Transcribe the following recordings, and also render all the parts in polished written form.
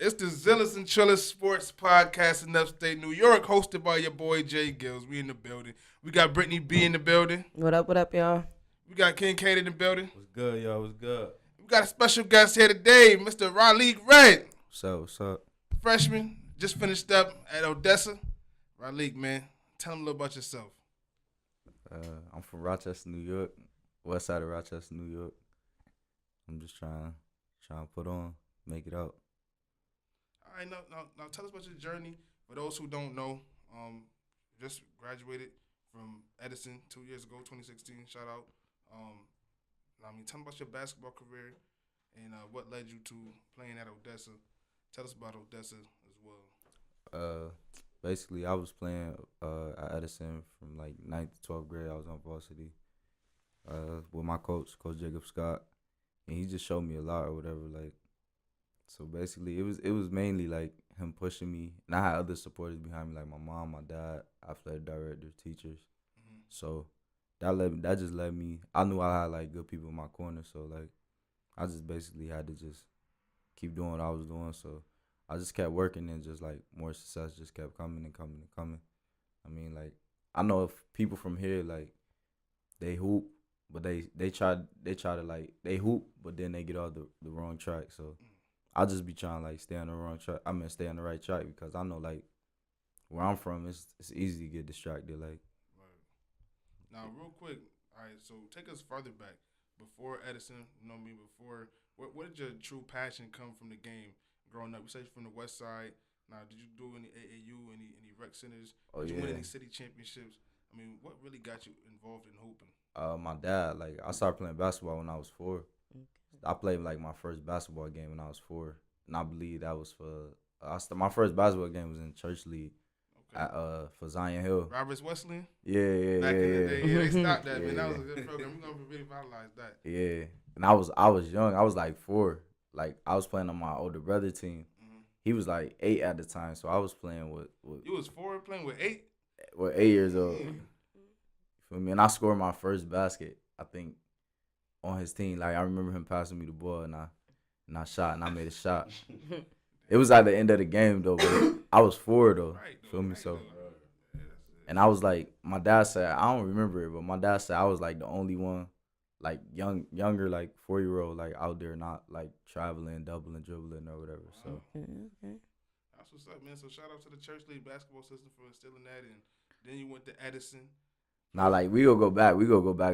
It's the Zealest and Trillest Sports Podcast in Upstate New York, hosted by your boy Gillz. We in the building. We got Britnee B in the building. What up, y'all? We got King Kada in the building. What's good, y'all? What's good? We got a special guest here today, Mr. Raleik Red. What's up? Freshman, just finished up at Odessa. Raleik, man, tell them a little about yourself. I'm from Rochester, New York. West side of Rochester, New York. I'm just trying to put on, make it out. All right, now tell us about your journey. For those who don't know, just graduated from Edison 2 years ago, 2016. Shout out. Tell me about your basketball career and what led you to playing at Odessa. Tell us about Odessa as well. Basically, I was playing at Edison from like 9th to 12th grade. I was on varsity with my coach Jacob Scott, and he just showed me a lot or whatever. Like, so basically, it was mainly like him pushing me, and I had other supporters behind me, like my mom, my dad, athletic director, teachers. Mm-hmm. So that just led me. I knew I had like good people in my corner, so like I just basically had to just keep doing what I was doing. So I just kept working, and just like more success just kept coming and coming and coming. I mean, like, I know if people from here, like, they hoop, but they try to like, they hoop, but then they get off the wrong track. So I'll just be trying to like stay on the wrong track. Stay on the right track, because I know like where I'm from, it's easy to get distracted. Like, right. Now, real quick, all right. So take us further back before Edison. You know me before. Where did your true passion come from the game? Growing up, you said you're from the West Side. Now, did you do any AAU, any rec centers? Did you win any city championships? I mean, what really got you involved in hooping? My dad, like, I started playing basketball when I was 4. Okay. I played like my first basketball game when I was 4, and I believe that was for my first basketball game was in church league. Okay. For Zion Hill. Roberts Wesleyan? Yeah. Back in the day, they stopped that, man. That was a good program. We're gonna revitalize that. Yeah, and I was young. I was like 4. Like, I was playing on my older brother team. Mm-hmm. He was like 8 at the time, so I was playing with you was 4 playing with 8? With 8 years old. You feel me? And I scored my first basket, I think, on his team. Like, I remember him passing me the ball, and I shot, and I made a shot. It was at the end of the game, though, but I was 4, though. Right, feel me? So, and I was like, my dad said, I don't remember it, but my dad said I was like the only one, like younger, like 4-year-old, like out there not like traveling, doubling, dribbling or whatever. So that's what's up, man. So shout out to the church league basketball system for instilling that, and then you went to Edison. Now, like, we gonna go back a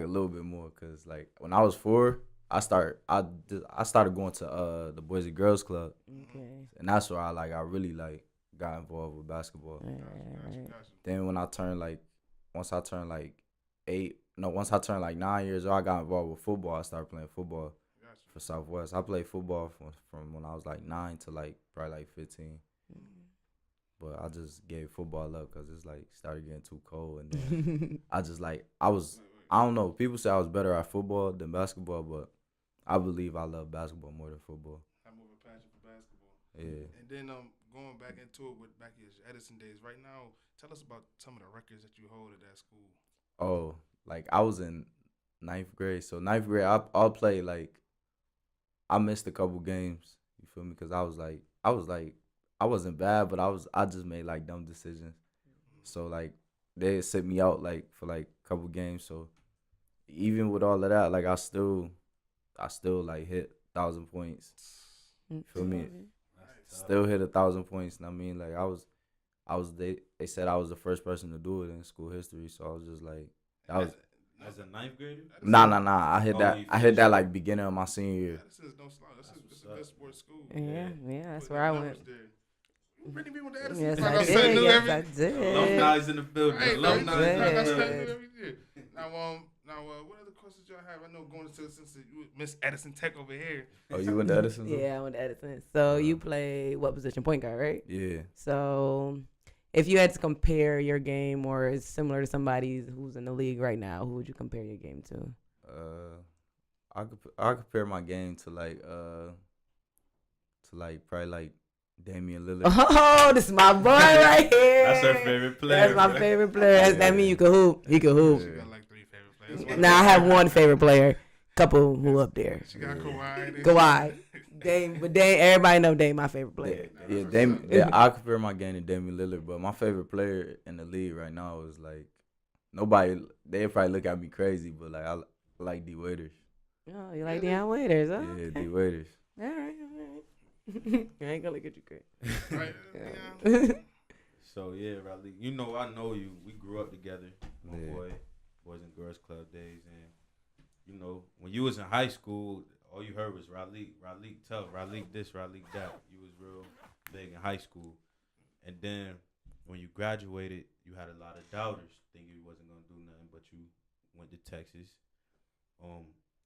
little bit more, cause like when I was 4, I started going to the Boys and Girls Club, and that's where I really like got involved with basketball. Gotcha. Then when once I turned like 9 years old, I got involved with football. I started playing football for Southwest. I played football from when I was like 9 to like probably like 15. But I just gave football up because it's like started getting too cold, and then I don't know. People say I was better at football than basketball, but I believe I love basketball more than football. I have more of a passion for basketball. Yeah. And then going back into it with back in your Edison days, right now, tell us about some of the records that you hold at that school. Oh, like, I was in 9th grade. So 9th grade, I'll play, like, I missed a couple games. You feel me? Because I wasn't bad, but I just made like dumb decisions. Mm-hmm. So like they sit me out like for like a couple games. So even with all of that, like I still like hit 1,000 points. You feel me? Still hit 1,000 points. And I mean, like they said I was the first person to do it in school history. So I was just like, as a 9th grader? Nah. I hit that like beginning of my senior year. This is no slouch. This is a good sports school. Yeah, that's where I went. Britnee B went to Edison. Yes, I did. Alumni's in the building. Right, Alumni's in the building. Now, what other questions y'all have? I know going to since you Miss Edison Tech over here. Oh, you went to Edison? Yeah, I went to Edison. So you play what position? Point guard, right? Yeah. So if you had to compare your game, or is similar to somebody who's in the league right now, who would you compare your game to? I compare my game to probably like Damian Lillard. Oh, this is my boy right here. That's her favorite player. That's my favorite player. That mean you can hoop. He can hoop. She got like 3 favorite players. Now I have one favorite player. couple who up there. She got Kawhi. Kawhi. Dame, but Dame, everybody know Dame my favorite player. Yeah, Dame. Yeah, I compare my game to Damian Lillard, but my favorite player in the league right now is like nobody. They probably look at me crazy, but like I like D Waiters. Oh, you like Deion Waiters, huh? Yeah, D Waiters. All right. I ain't gonna look at you crazy. Right, Yeah. So yeah, Raleik, I know you. We grew up together, my Yeah. Boys and Girls Club days, and when you was in high school, all you heard was Raleik tough, Raleik this, Raleik that. You was real big in high school, and then when you graduated, you had a lot of doubters, thinking you wasn't gonna do nothing, but you went to Texas.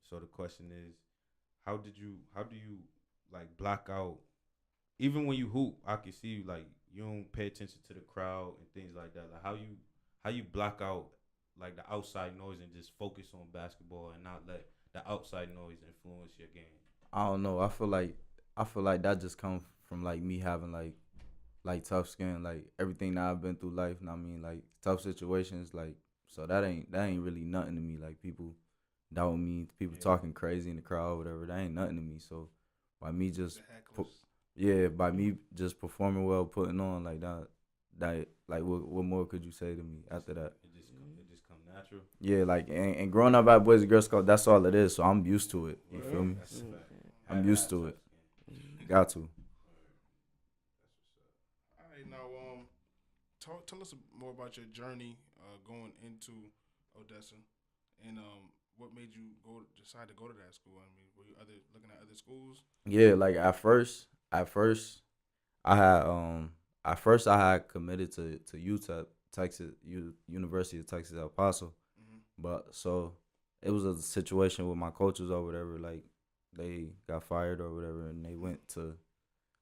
So the question is, how do you like block out? Even when you hoop, I can see you like you don't pay attention to the crowd and things like that. Like how you block out like the outside noise and just focus on basketball and not let the outside noise influence your game. I don't know. I feel like that just comes from like me having like tough skin, like everything that I've been through life. And I mean, like tough situations, like so that ain't really nothing to me. Like people doubting me, people talking crazy in the crowd, whatever. That ain't nothing to me. So by me just by me just performing well, putting on like that like what more could you say to me after that? It just come natural. Yeah, like and growing up at Boys and Girls Club, that's all it is. So I'm used to it. You feel me? I'm used to it. Got to. All right, now tell us more about your journey going into Odessa, and what made you decide to go to that school? I mean, were you looking at other schools? Yeah, like at first I had committed to UTEP, Texas, University of Texas El Paso, but so it was a situation with my coaches or whatever, like they got fired or whatever, and they went to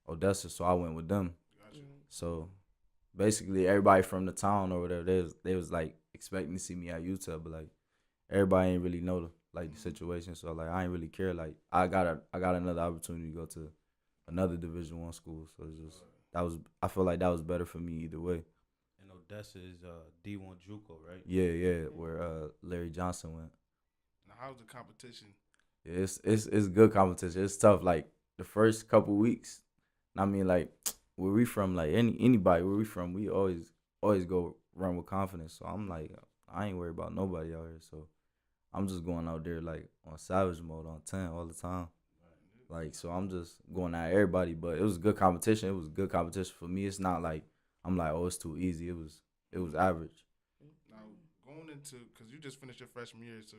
Odessa, so I went with them. Gotcha. So basically, everybody from the town or whatever, they was like expecting to see me at UTEP, but like everybody ain't really know the situation, so like I ain't really care. Like I got another opportunity to go to another Division I school, so it's just I feel like that was better for me either way. And Odessa is D1 JUCO, right? Yeah, where Larry Johnson went. Now, how's the competition? Yeah, it's good competition. It's tough. Like the first couple weeks, I mean, like where we from, like anybody where we from, we always go run with confidence. So I'm like, I ain't worried about nobody out here. So I'm just going out there like on savage mode on 10 all the time. Like, so I'm just going at everybody, but it was good competition. It was good competition for me. It's not like I'm like, oh, it's too easy. It was average. Now, going into, because you just finished your freshman year, so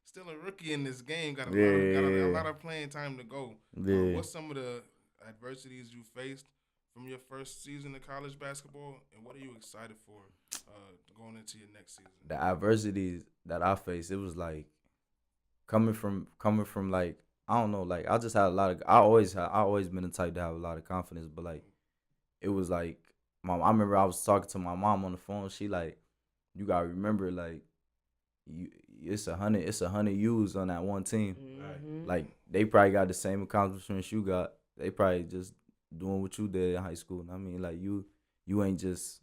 still a rookie in this game, got a lot of playing time to go. Yeah. What's some of the adversities you faced from your first season of college basketball, and what are you excited for going into your next season? The adversities that I faced, it was like coming from like, I don't know, like I just had a lot of. I always been the type to have a lot of confidence, but like it was like I remember I was talking to my mom on the phone. She like, you gotta remember, like it's 100 U's on that one team. Mm-hmm. Like they probably got the same accomplishments you got. They probably just doing what you did in high school. I mean, like you ain't just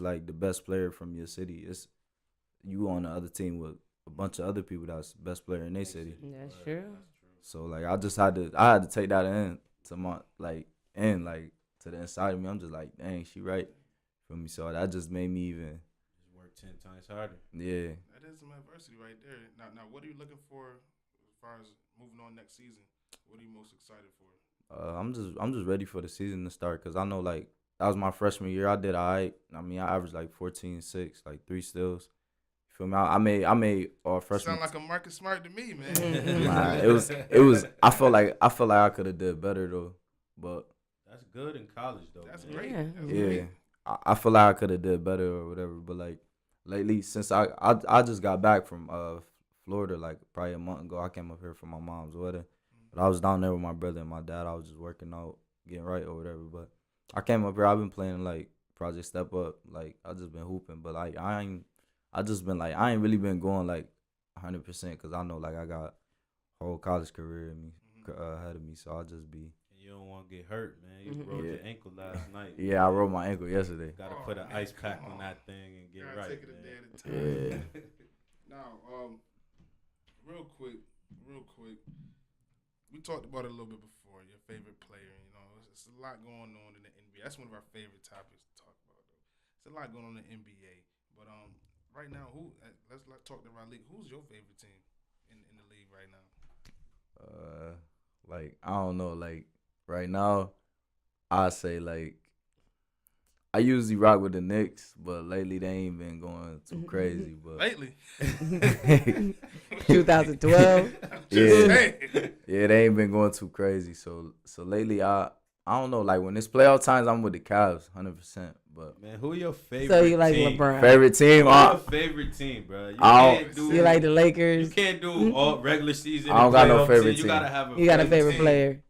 like the best player from your city. It's you on the other team with a bunch of other people that's the best player in their city. That's true. So like I had to take that to the inside of me. I'm just like, dang, she right for me. So that just made me even Just work 10 times harder. Yeah. That is some adversity right there. Now, what are you looking for as far as moving on next season? What are you most excited for? I'm just ready for the season to start because I know like that was my freshman year. I did all right. I mean, I averaged like 14-6, like 3 steals. You feel me? I made freshman. Sound like a Marcus Smart to me, man. Nah, it was. I felt like I could have did better though, but That's good in college though. That's man. great. Yeah. That's yeah, great. I feel like I could have did better or whatever. But like lately, since I just got back from Florida like probably a month ago. I came up here for my mom's wedding, but I was down there with my brother and my dad. I was just working out, getting right or whatever. But I came up here. I've been playing like Project Step Up. Like I just been hooping, but like I ain't really been going like 100% because I know like I got a whole college career in me ahead of me. So I'll just be. You don't want to get hurt, man. You broke your ankle last night. Yeah, I rolled my ankle yesterday. Got to put an ice pack on that thing and get right. Take it a day at a time. Yeah. Now, real quick, real quick. We talked about it a little bit before. Your favorite player. You know, it's a lot going on in the NBA. That's one of our favorite topics to talk about, though. It's a lot going on in the NBA. But right now, let's talk to Raleik. Who's your favorite team in the league right now? Like I don't know. Like right now, I say like I usually rock with the Knicks, but lately they ain't been going too crazy. But Lately, 2012. Yeah, they ain't been going too crazy. So lately, I don't know. Like when it's playoff times, I'm with the Cavs, 100%. But Man, who your favorite? So you like team? LeBron? favorite team, Who your favorite team, bro? You like the Lakers? You can't do all regular season. I don't got no playoff favorite You team. gotta have a. You got a favorite team. player?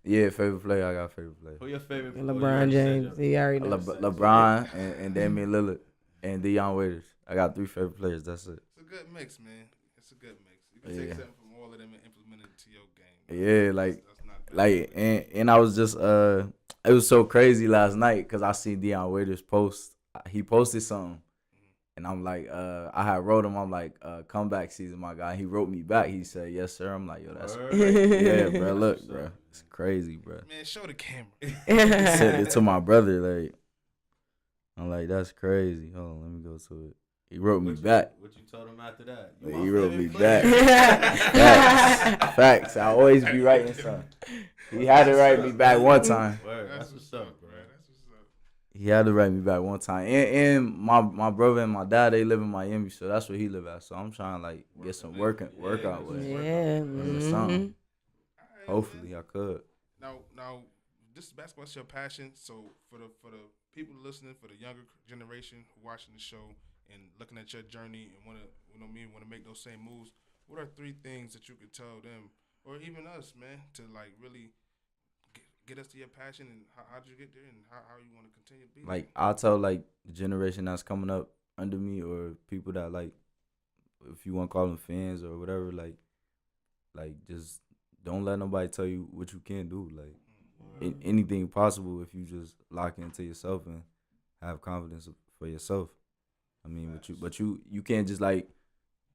yeah, favorite player. I got a favorite player. Who your favorite? LeBron James. He already knows. LeBron and Damian Lillard and Deion Waiters. I got 3 favorite players. That's it. it's a good mix, man. It's a good mix. You can take something from all of them and implement it to your game. Yeah, That's not bad. and I was just it was so crazy last night because I seen Deion Waiters post. He posted something, and I'm like, I had wrote him. I'm like, comeback season, my guy. He wrote me back. He said, yes, sir. I'm like, yo, that's yeah, bro. Look, bro, it's crazy, bro. Man, show the camera. Sent it to my brother. Like, I'm like, that's crazy. Hold on, let me go to it. He wrote me back. What you told him after that? He wrote me back. Facts. I always be writing something. He had to write me back one time. That's what's up, bro. He had to write me back one time. And my brother and my dad, they live in Miami, so that's where he live at. So I'm trying to like get some workout with him. Something. Hopefully I could. Now, this basketball's your passion. So for the people listening, for the younger generation who watching the show and looking at your journey and want to make those same moves, what are 3 things that you could tell them or even us, man, to like really get us to your passion and how'd you get there and how you want to continue to be? Like I'll tell like the generation that's coming up under me or people that like, if you want to call them fans or whatever, like just don't let nobody tell you what you can't do. Like anything possible if you just lock into yourself and have confidence for yourself. I mean, but you can't just like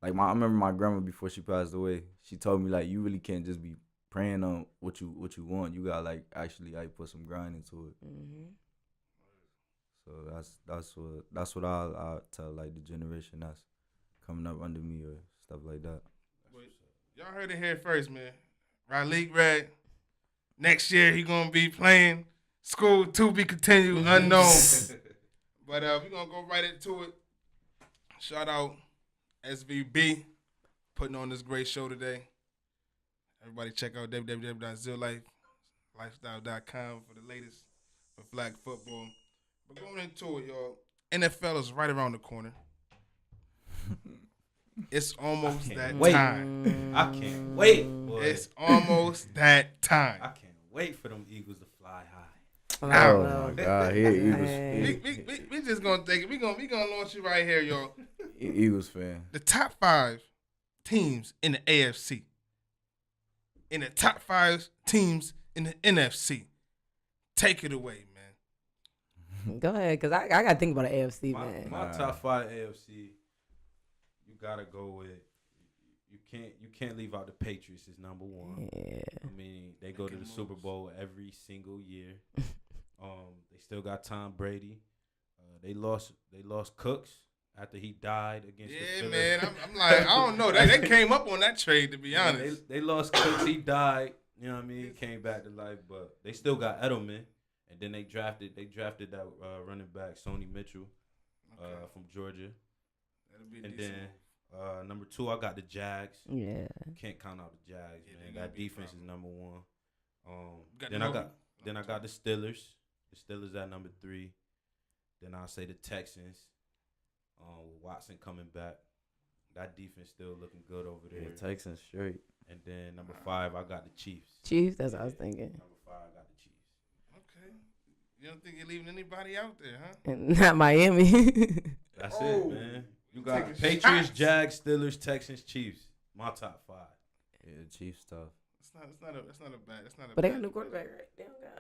I remember my grandma before she passed away. She told me like you really can't just be praying on what you want. You gotta like actually like put some grind into it. Mm-hmm. So that's what I'll tell like the generation that's coming up under me or stuff like that. Wait, y'all heard it here first, man. Raleik Red. Next year he gonna be playing. School to be continued, unknown. But we're gonna go right into it. Shout out SVB putting on this great show today. Everybody check out www.zeallifestyle.com for the latest for flag football. But going into it, y'all, NFL is right around the corner. It's almost that time. I can't wait. Boy. It's almost that time. I can't wait for them Eagles to fly high. Oh my God, here Eagles. We just gonna take it. We gonna launch you right here, y'all. Eagles fan. The top 5 teams in the AFC. In the top 5 teams in the NFC. Take it away, man. Go ahead, because I got to think about the AFC, man. My top 5 AFC, you got to go with, you can't leave out the Patriots as number 1. Yeah. I mean, they go to the Super Bowl every single year. They still got Tom Brady. They lost Cooks after he died against the Phillies. Yeah, man. I'm like, I don't know. They came up on that trade, to be honest. They lost Cooks. He died. You know what I mean? He came back to life, but they still got Edelman. And then they drafted that running back, Sony Mitchell, from Georgia. That'll be and decent. then number 2, I got the Jags. Yeah. Can't count out the Jags, man. That defense is number 1. Then I got the Steelers. The Steelers at number 3. Then I'll say the Texans. With Watson coming back. That defense still looking good over there. Yeah, Texans straight. And then number 5, I got the Chiefs. Chiefs, that's what I was thinking. Number 5, I got the Chiefs. Okay. You don't think you're leaving anybody out there, huh? And not Miami. That's it, man. You got Patriots, Jags, Steelers, Texans, Chiefs. My top 5. Yeah, Chiefs tough. It's not a bad. But they got a new quarterback, right? They don't got.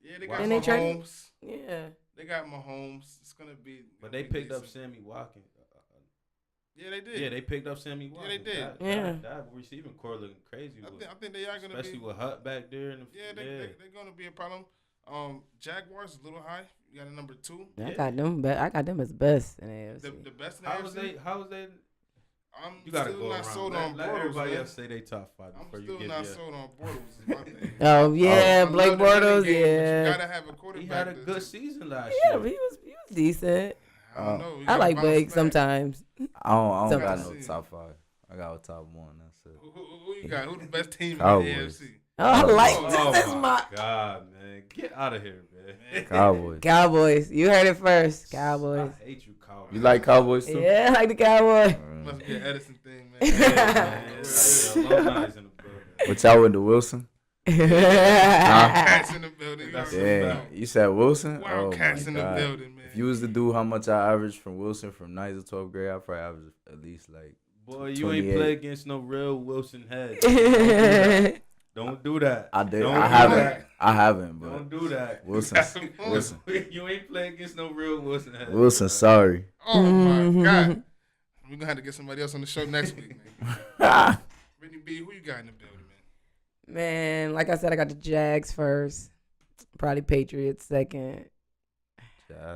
Yeah, they got And they Mahomes. Yeah. They got Mahomes. It's gonna be. But they picked up Sammy Watkins. Yeah, they did. Yeah, they picked up Sammy Watkins. they did. That receiving core looking crazy. I think they are going to be. Especially with Hut back there. They're going to be a problem. Jaguars is a little high. You got a number 2. I got them. I got them as best in the AFC. The best in the AFC. How was they? I'm you gotta still go not around. sold on Let Bortles. everybody else say they top 5 I'm before you still get not there. sold on Bortles. Is my thing. Oh yeah, I Blake love the running Bortles. game, but Yeah, you gotta have a quarterback. He had a good season last yeah, year. but he was decent. I don't know. I like Blake sometimes. I don't got no Sometimes. top 5. I got a top 1. That's it. Who you got? Who the best team Cowboys. in the AFC? Oh, I like Oh, this. Is my God, man, get out of here, man. Cowboys. Cowboys. You heard it first. Cowboys. I hate you, Cowboys. You like Cowboys too? Yeah, I like the Cowboys. Must be an Edison thing, man. Yeah, man. It's like the alumni's in the building. What y'all went to Wilson? Wildcats in the building. You already Yeah, know. you said Wilson? Wildcats oh in my the God. building, man. If you was to do how much I averaged from Wilson from 9th to 12th grade, I probably averaged at least like Boy, you 28. ain't play against no real Wilson heads. Don't do that. I did. Don't I do haven't. that. I haven't, but Don't do that. Wilson. Wilson. You ain't play against no real Wilson heads. Wilson. Sorry. Oh my God. We're gonna have to get somebody else on the show next week, man. Britnee B, who you got in the building, man? Man, like I said, I got the Jags first. Probably Patriots second.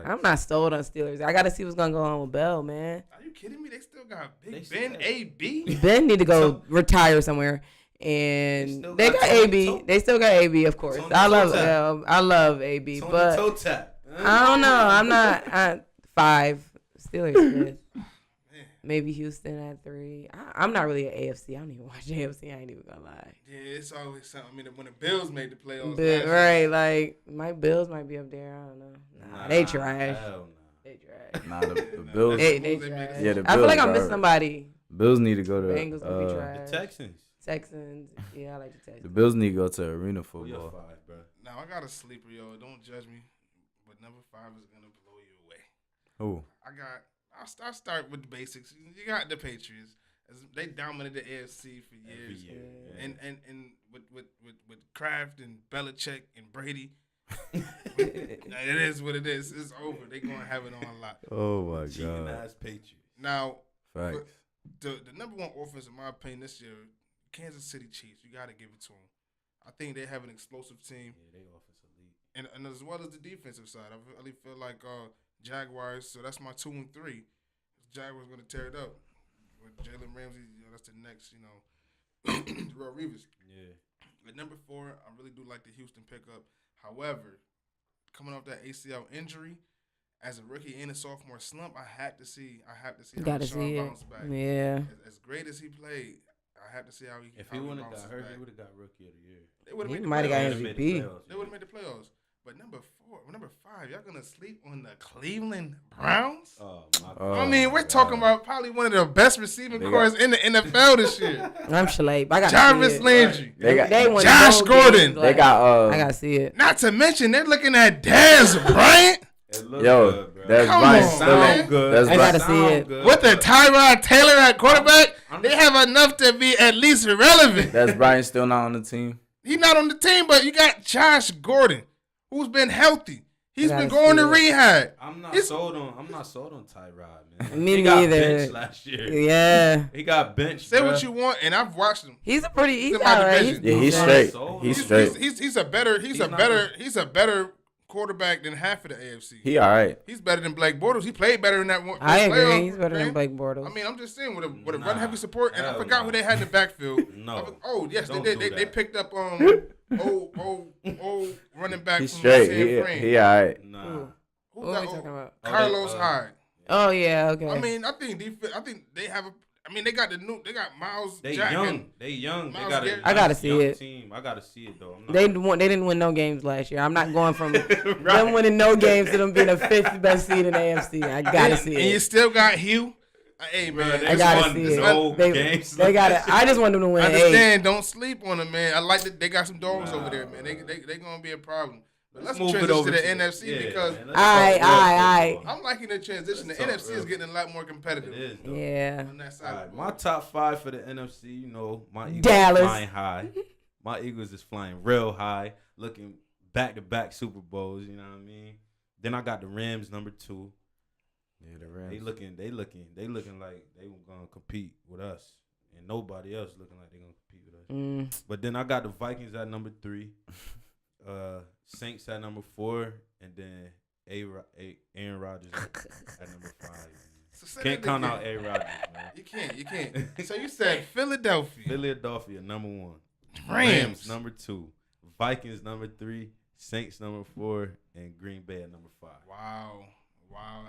I'm not sold on Steelers. I got to see what's going to go on with Bell, man. Are you kidding me? They still got They Big still Ben, got- AB. Ben need to go So- retire somewhere. And still they got got Tony AB. Toe. They still got AB, of course. Tony I Toe love AB, Tony but toe tap. I don't know. I'm not 5. Steelers 5th. Maybe Houston at 3. I'm not really an AFC. I don't even watch AFC. I ain't even gonna lie. Yeah, it's always something. I mean, when the Bills made the playoffs, But, last year, right, like my Bills might be up there. I don't know. Nah, they trash. Hell They trash. Nah, the Bills. They They trash. made it. Yeah, the I feel like Bills I'm missing are- somebody. Bills need to go to. Bengals gonna be trash. The Texans. Texans. Yeah, I like the The Texans. Bills need to go to arena Who your football. 5, bro? Now I got a sleeper, yo. Don't judge me, but number 5 is gonna blow you away. Who? I'll start with the basics. You got the Patriots. They dominated the AFC for Every years, year. and with Kraft and Belichick and Brady. It is what it is. It's over. They gonna have it on lock. Oh my Cheating God. ass Patriots. Now, Facts. the number 1 offense, in my opinion, this year, Kansas City Chiefs. You got to give it to them. I think they have an explosive team, Yeah, they offense elite. and as well as the defensive side. I really feel like Jaguars. So that's my 2 and 3. Jaguars gonna tear it up with Jalen Ramsey. That's the next, Darrell Reeves. Yeah. At number 4, I really do like the Houston pickup. However, coming off that ACL injury, as a rookie and a sophomore slump, I had to see how Gotta Deshaun see it. bounced back. Yeah. As great as he played, I had to see how he. If how he wouldn't have bounces got hurt, back. they would have got Rookie of the Year. They would He have made the might have got playoffs. They MVP. They would have made the playoffs. But number 5, y'all gonna sleep on the Cleveland Browns? Oh, my Oh, I mean, we're God. talking about probably one of the best receiving They cores in the NFL this year. I'm Shalape. I got Jarvis see it. Landry. They won Josh no Gordon. games They last- got I gotta see it. Not to mention, they're looking at Dez Bryant It looked Yo, good, bro. that's Come Brian on, still man. ain't good. That's I Brian. gotta see it. with the Tyrod Taylor at quarterback. They have enough to be at least relevant. That's Brian still not on the team. He's not on the team, but you got Josh Gordon, who's been healthy. He's I been gotta going to see it. rehab. I'm not It's- sold on Tyrod, man. Me he got neither. benched last year. Yeah. He got benched. Say bruh. what you want, and I've watched him. He's a pretty. He's in my all right. division. Yeah, he's I'm straight. not sold He's on him. straight. He's a better He's not- quarterback than half of the AFC. He all right. He's better than Blake Bortles. He played better than that one. I agree. playoff He's better game. than Blake Bortles. I mean, I'm just saying with a Nah, run heavy support, and I hell forgot no. who they had in the backfield. No. Oh yes, they Don't did. do They that. picked up old running back He's from straight. San Fran. He all right. Nah. Ooh. Who's What that are we old- talking about? Carlos Hyde. Oh yeah. Okay. I mean, I think they have a. I mean, they got Miles They Jack. young. and- They young. They Miles got Garrett. a I gotta nice see young it. team. I gotta see it though. I'm not- they didn't win no games last year. I'm not going from Right. them winning no games to them being the 5th best seed in the AFC. I gotta see And you it. still got Hugh. Hey man, Bruh, I there's gotta one- see there's it. no They games got it. left. I just want them to win I 8. understand. Don't sleep on them, man. I like that they got some dogs over there, man. They gonna be a problem. But let's move it transition over to the to NFC yeah, because man, let's Aye, talk real aye, football. I'm liking the transition. The Let's talk NFC is real. getting a lot more competitive. It is though. Yeah. On that side. All of right, the my ball. top 5 for the NFC, my Eagles Dallas. flying high. My Eagles is flying real high, looking back-to-back Super Bowls, you know what I mean? Then I got the Rams, number 2. Yeah, the Rams. They looking like they were gonna compete with us, and nobody else looking like they gonna compete with us. But then I got the Vikings at number 3, Saints at number 4, and then Aaron Rodgers at number 5. So can't count out A. Rodgers, man. You can't. So you said Philadelphia number 1, Rams number 2, Vikings number 3, Saints number 4, and Green Bay at number 5. Wow.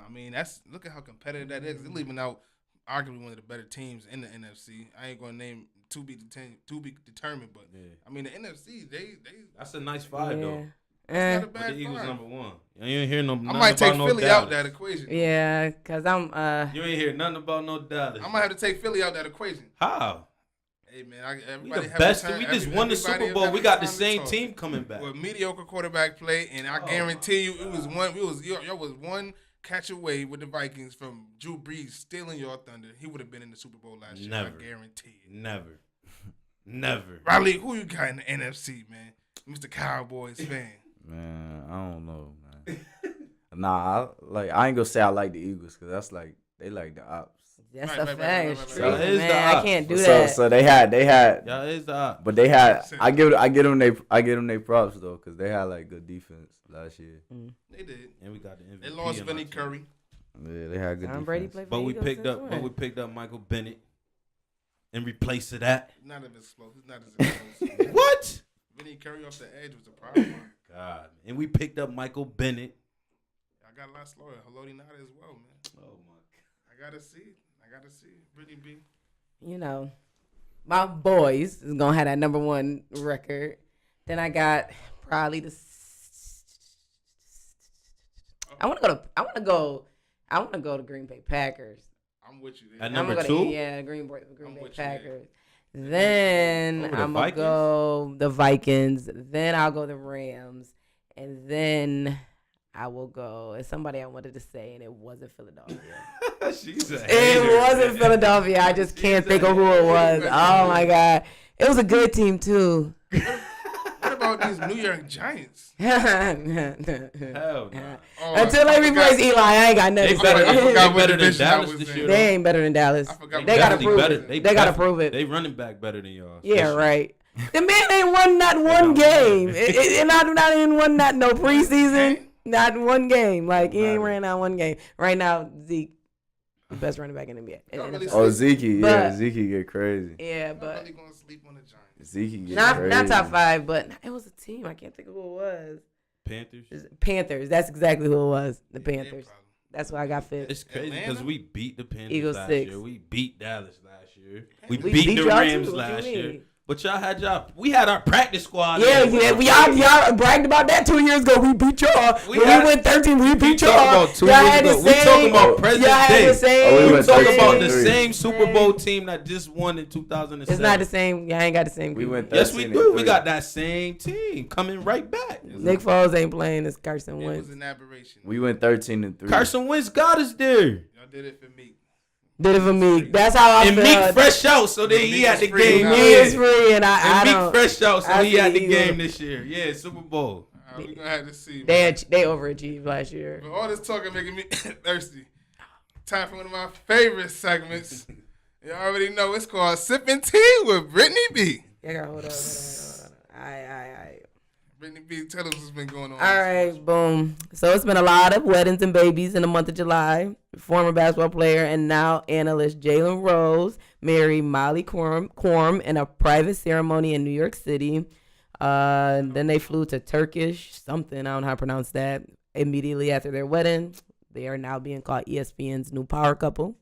I mean, look at how competitive that is. They're leaving out arguably one of the better teams in the NFC. I ain't gonna name to be determined, but yeah. I mean the NFC, they that's a nice 5 though. That's not a bad but the Eagles 5. number 1. You ain't hear no. I might take Philly out that equation. Yeah, cause I'm. You ain't hear nothing about no Dallas. I might have to take Philly out that equation. How? Hey man, we the best. We just won the Super Bowl. We got the same team coming back with mediocre quarterback play, and I guarantee you, it was one. Y'all was one catch away with the Vikings from Drew Brees stealing your thunder. He would have been in the Super Bowl last year. I guarantee it. Never. Raleik, who you got in the NFC, man? Mr. Cowboys fan. Man, I don't know, man. Nah, I ain't gonna say I like the Eagles because that's like they like the ops. That's a fact. So man, I can't do that. So they had. Yeah, it's the ops. But they had. I give them they props though because they had like good defense last year. They did, and we got the MVP. They lost Vinny Curry. Yeah, they had good defense. Brady played but we picked up Michael Bennett in replace of that. Not as explosive. Not as explosive. What? Vinny Curry off the edge was a problem. God, and we picked up Michael Bennett. I got a lot slower. Haloti Nada as well, man. Oh my God. I gotta see. Britnee B. You know, my boys is gonna have that number 1 record. Then I got probably I want to go to Green Bay Packers. I'm with you there. At number 2? Yeah, Green Bay Packers. Then I'm gonna go the Vikings. Then I'll go the Rams, and then I will go. It's somebody I wanted to say, and it wasn't Philadelphia. It wasn't Philadelphia. I just can't think of who it was. Oh my God, it was a good team too. What about these New York Giants? Hell no. Until they replace Eli, I ain't got nothing to say. They better than Dallas this year. They ain't better than Dallas. They gotta prove it. They gotta prove it. They running back better than y'all. Yeah, right. The man ain't won not one game. Not even one no preseason. Not one game. Like he ain't ran out one game. Right now, Zeke, the best running back in the NBA. Zeke, yeah, Zeke get crazy. Yeah, but really gonna sleep on the Giants. Zeke get crazy. Not top 5, but it was a team. I can't think of who it was. Panthers. That's exactly who it was. The Panthers. That's why I got 5th. It's crazy because we beat the Panthers Eagles last 6. year. We beat Dallas last year. We beat the Rams last year. But y'all had we had our practice squad. Yeah. Y'all bragged about that 2 years ago. We beat y'all. We went 13. We beat y'all. We talking about present day. We talking about the same Super Bowl team that just won in 2007. It's not the same. Y'all ain't got the same. Yes, we do. We got that same team coming right back. Nick Foles ain't playing. It's Carson Wentz. It was an aberration. We went 13-3. Carson Wentz got us there. Y'all did it for me. Did it for Meek. That's how I felt. And Meek fresh out, so then he had the game. He is free, and I Meek fresh out, so he had the game this year. Yeah, Super Bowl. We're gonna have to see. They overachieved last year. But all this talking making me thirsty. Time for one of my favorite segments. You already know it's called Sipping Tea with Britnee B. Yeah, hold on. All right. Britnee B, tell us what's been going on. All right, boom. So it's been a lot of weddings and babies in the month of July. Former basketball player and now analyst Jalen Rose married Molly Quorum in a private ceremony in New York City. Then they flew to Turkish something. I don't know how to pronounce that. Immediately after their wedding, they are now being called ESPN's new power couple.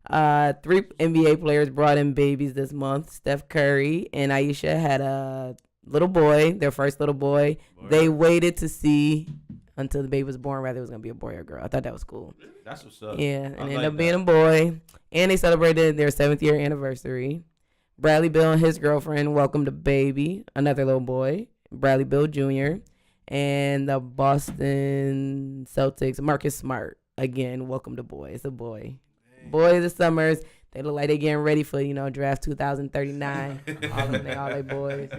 3 NBA players brought in babies this month. Steph Curry and Aisha had a little boy, their first little boy. They waited to see until the baby was born, whether it was going to be a boy or a girl. I thought that was cool. That's what's up. Yeah, and ended up being a boy. And they celebrated their 7th year anniversary. Bradley Beal and his girlfriend welcomed a baby, another little boy, Bradley Beal Jr. And the Boston Celtics, Marcus Smart, again, welcomed a boy. It's a boy. Dang. Boys of summers. They look like they're getting ready for, draft 2039. all they boys.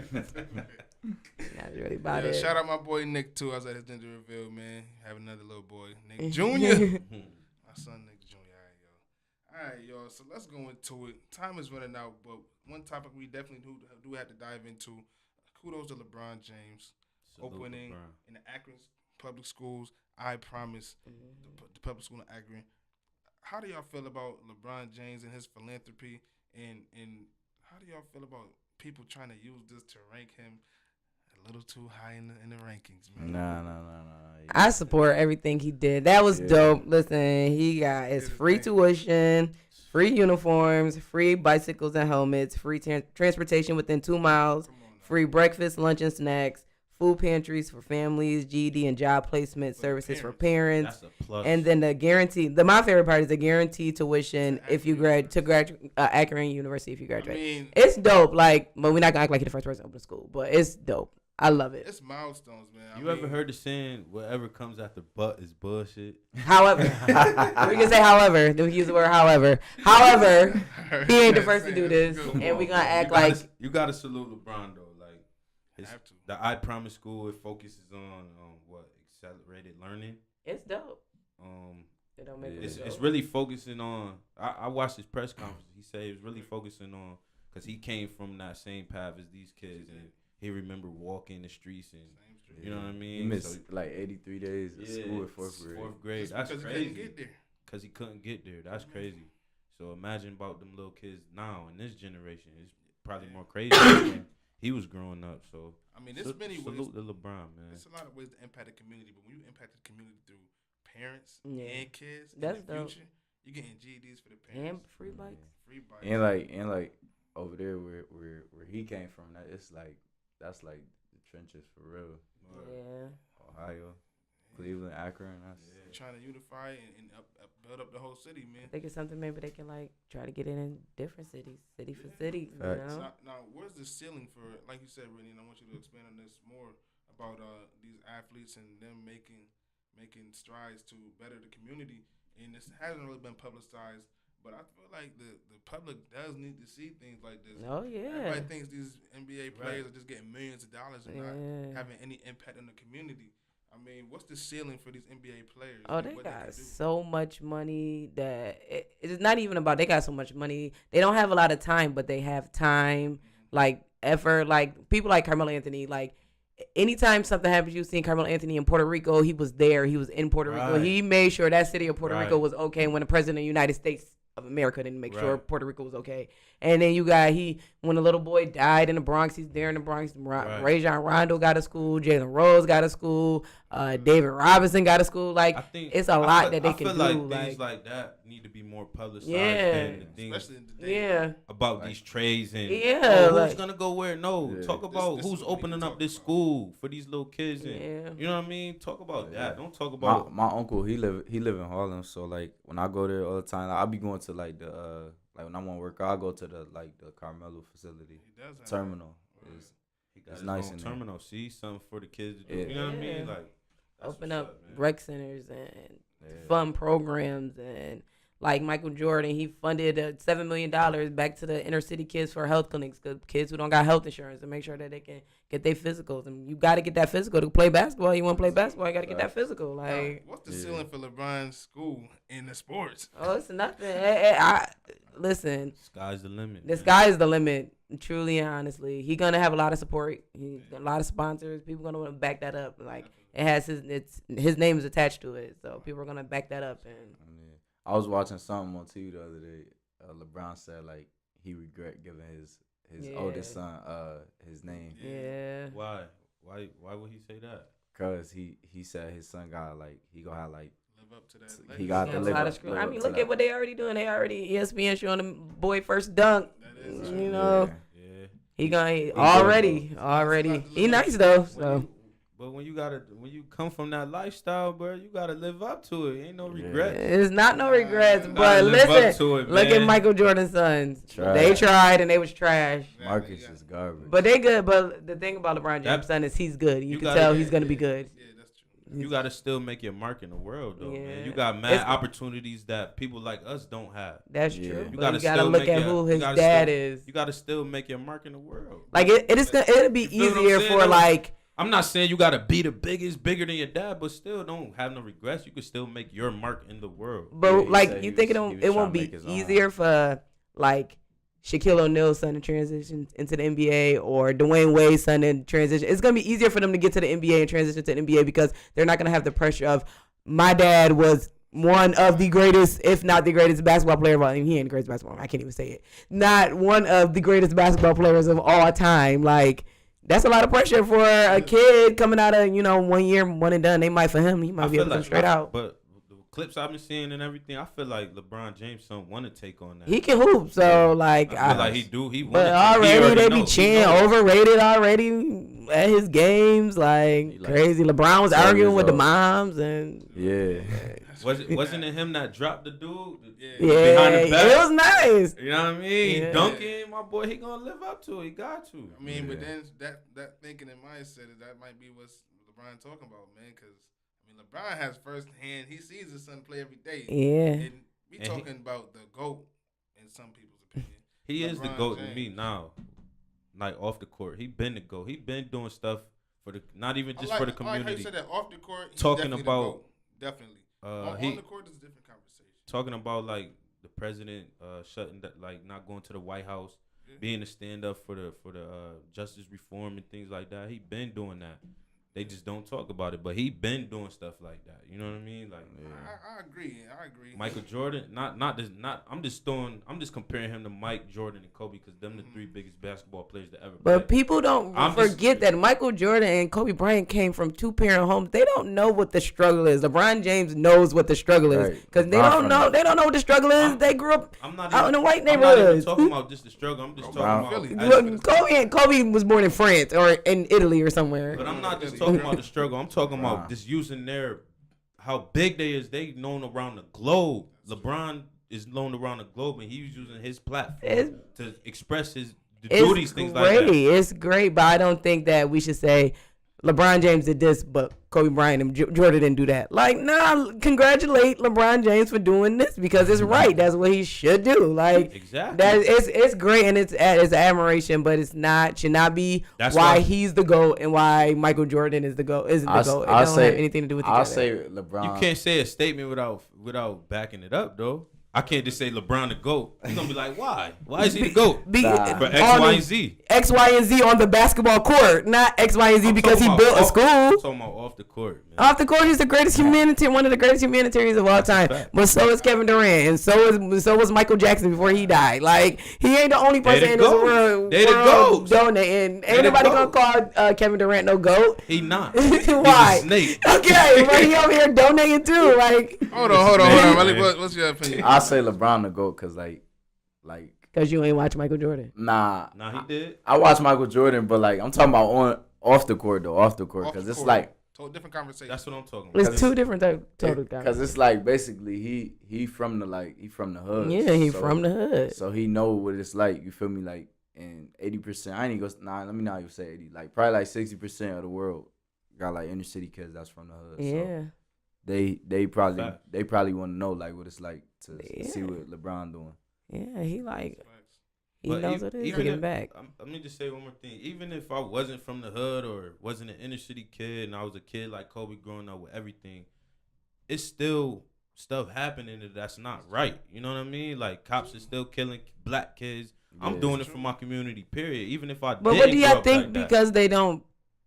That's really about it. Shout out my boy Nick, too. I was at his gender reveal, man. Have another little boy, Nick Jr. My son Nick Jr. All right, y'all. So let's go into it. Time is running out, but one topic we definitely do have to dive into. Kudos to LeBron James. Salute Opening LeBron. in the Akron public schools. I promise the public school in Akron. How do y'all feel about LeBron James and his philanthropy? And how do y'all feel about people trying to use this to rank him a little too high in the rankings, man? Nah. I support everything he did. That was dope. Listen, he got his free tuition, free uniforms, free bicycles and helmets, free transportation within 2 miles, free breakfast, lunch, and snacks, food pantries for families, GED and job placement services for parents. That's a plus. And then the guarantee. My favorite part is the guaranteed tuition if you graduate Akron University if you graduate. I mean, it's dope. Like, but we're not gonna act like you're the first person to open a school, but it's dope. I love it. it's milestones, man. You ever heard the saying, whatever comes after but is bullshit? However, we can say however. Then we can use the word however. However, he ain't the first to do this, and we gonna act like you gotta salute LeBron though. Like Have to. the I Promise School, it focuses on what accelerated learning. it's dope. It don't make It's really focusing on. I watched his press conference. He said he was really focusing on because he came from that same path as these kids, and he remembered walking the streets and you know what I mean. He missed like 83 days of school in fourth grade. Fourth grade. Just That's because crazy. he couldn't get there. Because he couldn't get there. That's crazy. So imagine about them little kids now in this generation. It's probably more crazy than he was growing up. So I mean, there's many ways. Salute to LeBron, man. There's a lot of ways to impact the community, but when you impact the community through parents Yeah. and kids That's in the dope. future, you're getting GEDs for the And parents. free bikes. Free bikes. And like over there where he came from, that's like the trenches for real. Yeah. Ohio, Cleveland, Akron. That's Trying to unify and build up the whole city, man. I think it's something maybe they can like try to get it in different cities, city for city. You Facts. know? Now, where's the ceiling for, like you said, Britnee, and I want you to expand on this more about these athletes and them making strides to better the community. And this hasn't really been publicized, but I feel like the public does need to see things like this. Oh yeah. Everybody thinks these NBA players are just getting millions of dollars and not Yeah. having any impact on the community. I mean, what's the ceiling for these NBA players? Oh, and they what got can do? so much money that it's not even about they got so much money. They don't have a lot of time, but they have time, like effort. Like people like Carmelo Anthony. Like anytime something happens, you seen Carmelo Anthony in Puerto Rico. He was there. He was in Puerto Rico. Right. He made sure that city of Puerto Right. Rico was okay. When the president of the United States of America didn't make sure Right. Puerto Rico was okay. And then you got when a little boy died in the Bronx, he's there in the Bronx. Right. Rajon Rondo got a school. Jalen Rose got a school. David Robinson got a school. Like I think it's a lot that they I can feel do. like things like that need to be more publicized Yeah. than the things Especially in today's yeah, about these trades and Yeah, who's like- gonna go where? No, Yeah. talk about This who's is what we opening can up talk this about. school for these little kids and yeah. you know what I mean. Talk about Yeah. that. Don't talk about my uncle. He live in Harlem, so like when I go there all the time, I'll be going to like the like when I'm on work, I'll go to the Carmelo facility He does have terminal. Is he got It's his nice own in there. terminal. See something for the kids to do. Yeah. You know what I Yeah. mean? Like that's Open what's up man. rec centers and yeah. fun programs and like Michael Jordan, he funded $7 million back to the inner city kids for health clinics, kids who don't got health insurance, to make sure that they can get their physicals. And you got to get that physical to play basketball. You want to play basketball, you got to get that physical. Now, Like, what's the Yeah. ceiling for LeBron's school in the sports? oh, it's nothing. Listen, Sky's the limit. the man. sky is the limit. Truly and honestly, he gonna have a lot of support. He got a lot of sponsors. People gonna want to back that up. Like it has his name is attached to it, so people are gonna back that up. And Yeah. I was watching something on TV the other day. LeBron said like he regret giving his Yeah. oldest son his name yeah, Why? Why would he say that? because he said his son got like he gonna have like Live up to that. He legacy. got yeah, to a live lot up- of screw. live I up mean, to look that. at what they already doing. They already ESPN showing the boy first dunk. That is You true. know, Yeah. he gonna good, already. He nice though. So But when you come from that lifestyle, bro, you gotta live up to it. Ain't no Yeah. regrets. it's not no regrets. Gotta But live up listen, to it, look at man. Michael Jordan's sons. Trash. They tried and they was trash. Marcus is garbage. But they good. But the thing about LeBron James' That- son is he's good. You you can gotta- tell yeah, he's gonna be good. Yeah, that's true. You gotta still make your mark in the world, though, Yeah. man. You got mad It's- opportunities that people like us don't have. That's Yeah. true. You But gotta you gotta still look make at your- who you his gotta dad still- is. You gotta still make your mark in the world. Like it'll be You feel what I'm easier saying, for though? like I'm not saying you gotta be the biggest, bigger than your dad, but still don't have no regrets. You can still make your mark in the world. But he like said you he think was it won't trying to be make his own. easier for like Shaquille O'Neal's son to transition into the NBA or Dwayne Wade's son to transition. It's gonna be easier for them to get to the NBA and transition to the NBA because they're not gonna have the pressure of my dad was one of the greatest, if not the greatest basketball player. Well, he ain't the greatest basketball. I can't even say it. Not one of the greatest basketball players of all time. Like that's a lot of pressure for a kid coming out of 1 year, one and done. They might for him. He might be able to come straight out. But the clips I've been seeing and everything, I feel like LeBron James son want to take on that. He can hoop, so like I feel like he do. He but wanna, already they be knows. cheering overrated already at his games, like crazy. LeBron was arguing with the moms and Yeah. Wasn't it him that dropped the dude? yeah, Behind the back? it was nice. You know what I mean? Yeah. Dunking, my boy, he gonna live up to it. He got to. I mean, but then that thinking and mindset that might be what's LeBron talking about, man. Because I mean, LeBron has firsthand. He sees his son play every day. Yeah, And we talking about the GOAT in some people's opinion. He is the LeBron GOAT James. to me now. Like off the court, he been the GOAT. He been doing stuff for the not even just for the I like how you community. said that off the court. He's Talking definitely the about- GOAT. Definitely. On On the court is a different conversation. talking about like the president shutting that, like not going to the White House, being a stand up for the justice reform and things like that. He been doing that. They just don't talk about it, but he been doing stuff like that. You know what I mean? Like I agree. Michael Jordan, I'm just comparing him to Mike Jordan and Kobe because them the three biggest basketball players to ever play. but people don't forget that Michael Jordan and Kobe Bryant came from 2-parent homes. They don't know what the struggle is. LeBron James knows what the struggle is because they don't know. They don't know what the struggle is. They grew up out in the white I'm not even neighborhoods. talking about just the struggle. I'm just talking about. Philly. Kobe was born in France or in Italy or somewhere. But I'm not just talking about the struggle. I'm talking about just using how big they is. They known around the globe. LeBron is known around the globe, and he's using his platform to express his duties, things like that. It's great, but I don't think that we should say LeBron James did this, but Kobe Bryant and Jordan didn't do that. Like, nah, congratulate LeBron James for doing this because it's right. That's what he should do. Like, exactly. It's great and it's admiration, but should not be why he's the GOAT and why Michael Jordan is the GOAT. Isn't the GOAT? It don't have anything to do with each other. I'll say LeBron. You can't say a statement without backing it up, though. I can't just say LeBron the GOAT. You're going to be like, why? Why is he the GOAT? For X, Y, and Z. X, Y, and Z on the basketball court, not X, Y, and Z because he built a school. I'm talking about off the court, man. Off the court, he's the greatest humanitarian, one of the greatest humanitarians of all time. But so is Kevin Durant, and so was Michael Jackson before he died. Like he ain't the only person in this world donating. Ain't nobody gonna call Kevin Durant no GOAT. He not. Why? He's a snake. Okay, but he over here donating too. Like Hold on. What's your opinion? I say LeBron the GOAT because like. Because you ain't watch Michael Jordan. Nah, he did. I watch Michael Jordan, but like I'm talking about off the court because it's like different conversation. That's what I'm talking about. It's two different total guys. Because it's like basically he from the hood. Yeah, he from the hood. So he know what it's like. You feel me? Like, and 80%. I ain't gonna let me not even say 80. Like probably like 60% of the world got like inner city kids that's from the hood. Yeah. So they probably want to know like what it's like to see what LeBron doing. Yeah, he But knows what it is to get back. Let me just say one more thing. Even if I wasn't from the hood or wasn't an inner city kid and I was a kid like Kobe growing up with everything, it's still stuff happening that's not right. You know what I mean? Like cops are still killing black kids. I'm doing it for my community, period. Even if I didn't. But what do y'all think like because they don't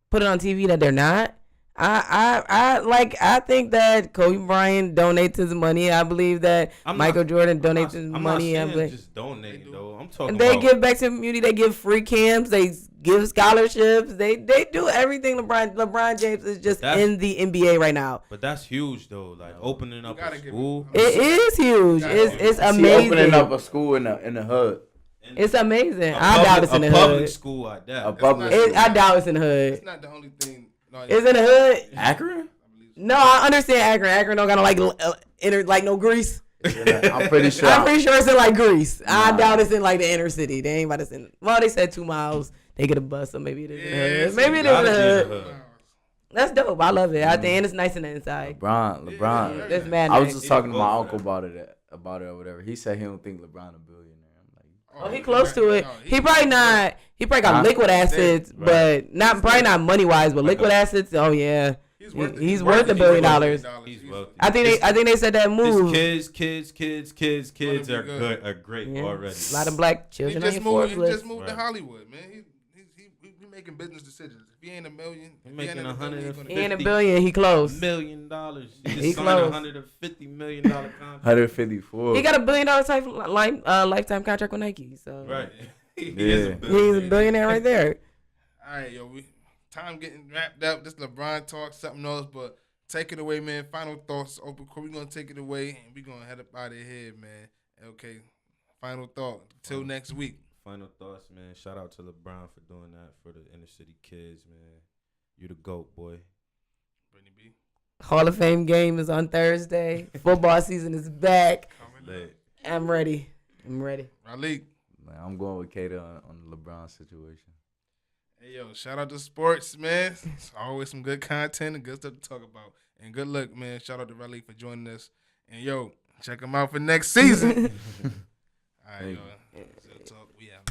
put it on TV that they're not? I think that Kobe Bryant donates his money. I believe that Michael Jordan donates his money. I'm not saying just donating though. I'm talking. And they give back to the community. They give free camps. They give scholarships. They do everything. LeBron James is just in the NBA right now. But that's huge though. Like opening up a school. It is huge. It's amazing. Opening up a school in the hood. It's amazing. I doubt it's in the hood. A public school like that. I doubt it's in the hood. It's not the only thing. No, it's in the hood. Akron? No, I understand Akron. Akron don't got no Greece. I'm pretty sure. It's in like Greece. I doubt it's in like the inner city. They ain't about to send. Well, they said 2 miles. They get a bus, so maybe it is in the hood. Maybe it is in the hood. That's dope. I love it. I think it's nice in the inside. LeBron. That's mad. I was just talking to my uncle about it or whatever. He said he don't think LeBron a billionaire. I'm like, Oh, he close to it. He probably not. He probably got liquid assets, but probably not money wise, but liquid assets. Oh yeah, he's worth $1 billion. He's wealthy. I think they said that move. His kids are good, are great already. A lot of black children. He just moved to Hollywood, man. He making business decisions. If he ain't $1 million, he making $150. He ain't $1 billion. He close. $1 million. He close. $150 million contract. 154. He got $1 billion type lifetime contract with Nike. So Right. He's a billionaire right there. All right, yo, time getting wrapped up. This LeBron talk, something else, but take it away, man. Final thoughts. Open court. We're gonna take it away and we're gonna head up out of here, man. Okay. Final thought. Till next week. Final thoughts, man. Shout out to LeBron for doing that for the inner city kids, man. You the GOAT, boy. Britnee B. Hall of Fame game is on Thursday. Football season is back. I'm ready. Raleik. Man, I'm going with Kada on the LeBron situation. Hey, yo, shout out to sports, man. It's always some good content and good stuff to talk about. And good luck, man. Shout out to Raleik for joining us. And, yo, check him out for next season. All right, yo. Talk. We out.